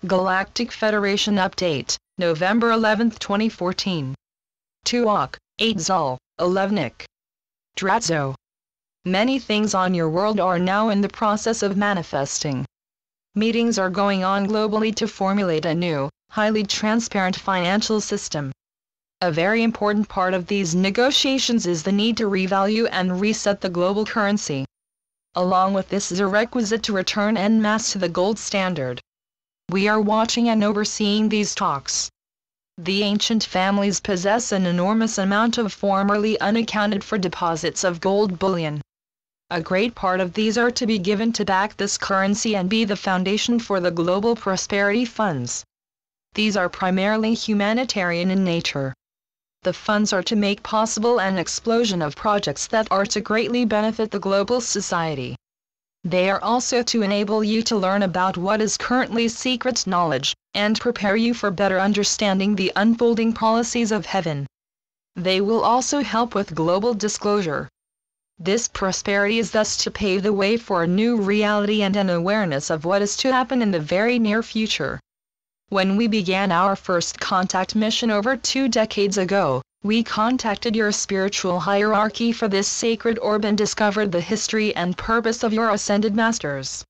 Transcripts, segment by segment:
Galactic Federation Update, November 11, 2014. Tuok, 8 Zul, 11 Dratzo. Many things on your world are now in the process of manifesting. Meetings are going on globally to formulate a new, highly transparent financial system. A very important part of these negotiations is the need to revalue and reset the global currency. Along with this is a requisite to return en masse to the gold standard. We are watching and overseeing these talks. The ancient families possess an enormous amount of formerly unaccounted for deposits of gold bullion. A great part of these are to be given to back this currency and be the foundation for the global prosperity funds. These are primarily humanitarian in nature. The funds are to make possible an explosion of projects that are to greatly benefit the global society. They are also to enable you to learn about what is currently secret knowledge, and prepare you for better understanding the unfolding policies of heaven. They will also help with global disclosure. This prosperity is thus to pave the way for a new reality and an awareness of what is to happen in the very near future. When we began our first contact mission over 2 decades ago, we contacted your spiritual hierarchy for this sacred orb and discovered the history and purpose of your ascended masters.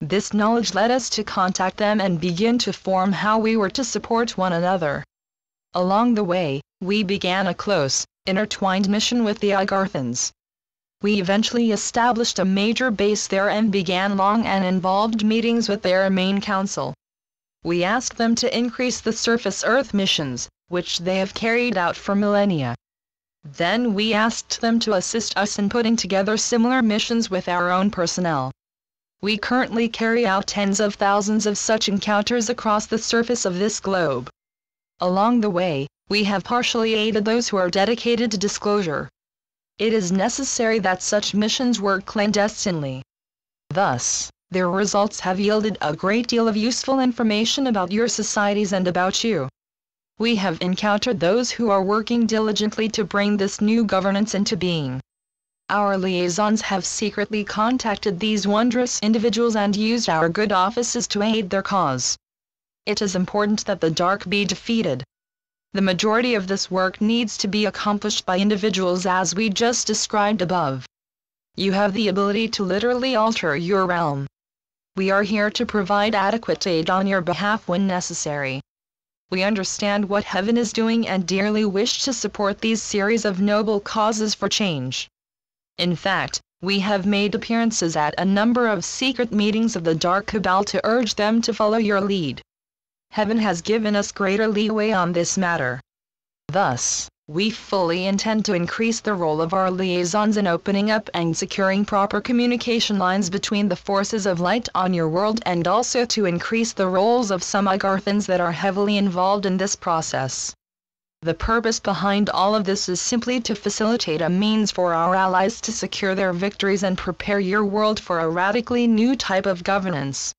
This knowledge led us to contact them and begin to form how we were to support one another. Along the way, we began a close, intertwined mission with the Agarthans. We eventually established a major base there and began long and involved meetings with their main council. We asked them to increase the surface Earth missions, which they have carried out for millennia. Then we asked them to assist us in putting together similar missions with our own personnel. We currently carry out tens of thousands of such encounters across the surface of this globe. Along the way, we have partially aided those who are dedicated to disclosure. It is necessary that such missions work clandestinely. Thus, their results have yielded a great deal of useful information about your societies and about you. We have encountered those who are working diligently to bring this new governance into being. Our liaisons have secretly contacted these wondrous individuals and used our good offices to aid their cause. It is important that the dark be defeated. The majority of this work needs to be accomplished by individuals as we just described above. You have the ability to literally alter your realm. We are here to provide adequate aid on your behalf when necessary. We understand what heaven is doing and dearly wish to support these series of noble causes for change. In fact, we have made appearances at a number of secret meetings of the Dark Cabal to urge them to follow your lead. Heaven has given us greater leeway on this matter. Thus, we fully intend to increase the role of our liaisons in opening up and securing proper communication lines between the forces of light on your world and also to increase the roles of some Agarthans that are heavily involved in this process. The purpose behind all of this is simply to facilitate a means for our allies to secure their victories and prepare your world for a radically new type of governance.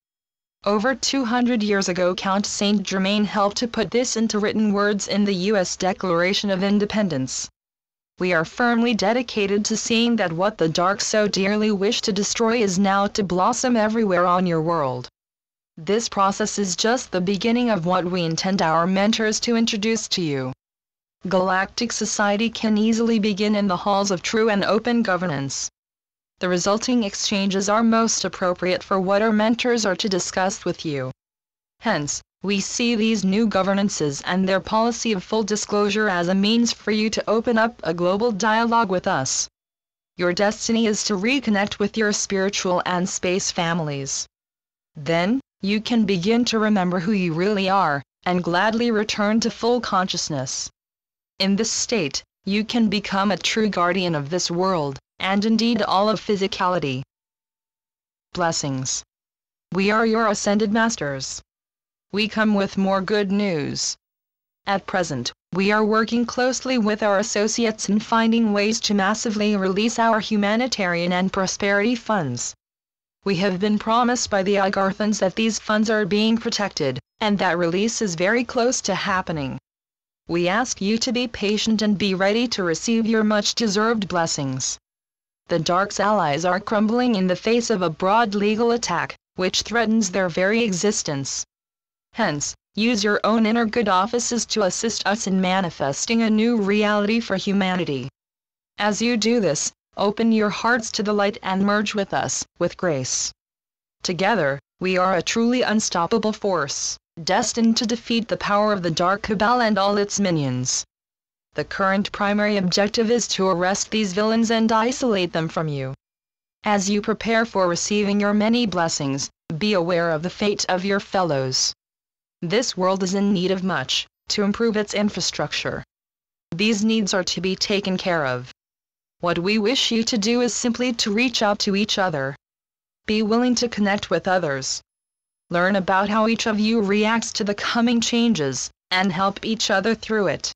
Over 200 years ago, Count Saint Germain helped to put this into written words in the U.S. Declaration of Independence. We are firmly dedicated to seeing that what the dark so dearly wish to destroy is now to blossom everywhere on your world. This process is just the beginning of what we intend our mentors to introduce to you. Galactic society can easily begin in the halls of true and open governance. The resulting exchanges are most appropriate for what our mentors are to discuss with you. Hence, we see these new governances and their policy of full disclosure as a means for you to open up a global dialogue with us. Your destiny is to reconnect with your spiritual and space families. Then, you can begin to remember who you really are, and gladly return to full consciousness. In this state, you can become a true guardian of this world, and indeed all of physicality. Blessings. We are your ascended masters. We come with more good news. At present, we are working closely with our associates in finding ways to massively release our humanitarian and prosperity funds. We have been promised by the Agarthans that these funds are being protected, and that release is very close to happening. We ask you to be patient and be ready to receive your much-deserved blessings. The Dark's allies are crumbling in the face of a broad legal attack, which threatens their very existence. Hence, use your own inner good offices to assist us in manifesting a new reality for humanity. As you do this, open your hearts to the light and merge with us, with grace. Together, we are a truly unstoppable force, destined to defeat the power of the Dark Cabal and all its minions. The current primary objective is to arrest these villains and isolate them from you. As you prepare for receiving your many blessings, be aware of the fate of your fellows. This world is in need of much, to improve its infrastructure. These needs are to be taken care of. What we wish you to do is simply to reach out to each other. Be willing to connect with others. Learn about how each of you reacts to the coming changes, and help each other through it.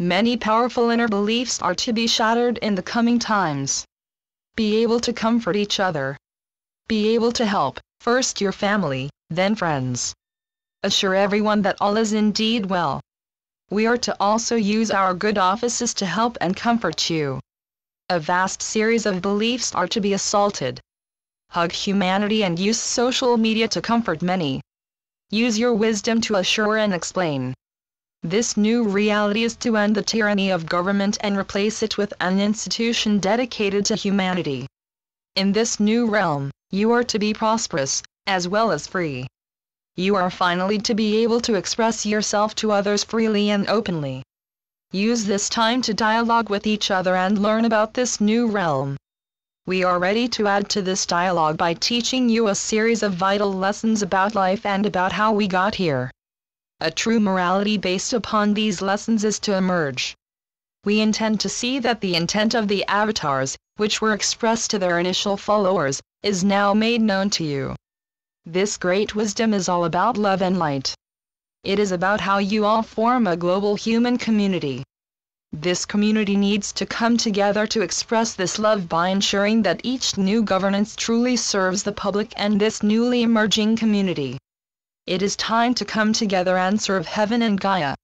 Many powerful inner beliefs are to be shattered in the coming times. Be able to comfort each other. Be able to help, first your family, then friends. Assure everyone that all is indeed well. We are to also use our good offices to help and comfort you. A vast series of beliefs are to be assaulted. Hug humanity and use social media to comfort many. Use your wisdom to assure and explain. This new reality is to end the tyranny of government and replace it with an institution dedicated to humanity. In this new realm, you are to be prosperous, as well as free. You are finally to be able to express yourself to others freely and openly. Use this time to dialogue with each other and learn about this new realm. We are ready to add to this dialogue by teaching you a series of vital lessons about life and about how we got here. A true morality based upon these lessons is to emerge. We intend to see that the intent of the avatars, which were expressed to their initial followers, is now made known to you. This great wisdom is all about love and light. It is about how you all form a global human community. This community needs to come together to express this love by ensuring that each new governance truly serves the public and this newly emerging community. It is time to come together and serve heaven and Gaia.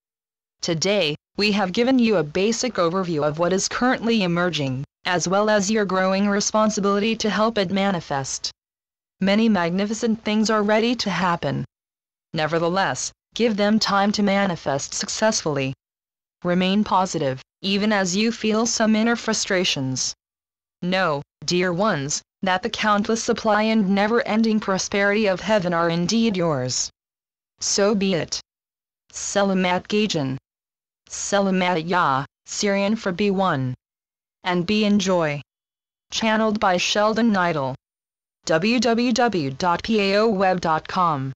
Today, we have given you a basic overview of what is currently emerging, as well as your growing responsibility to help it manifest. Many magnificent things are ready to happen. Nevertheless, give them time to manifest successfully. Remain positive, even as you feel some inner frustrations. Know, dear ones, that the countless supply and never-ending prosperity of heaven are indeed yours. So be it. Selamat Gajan. Selamat Ya, Syrian for B1. And be enjoy. Channeled by Sheldon Neidl. www.paoweb.com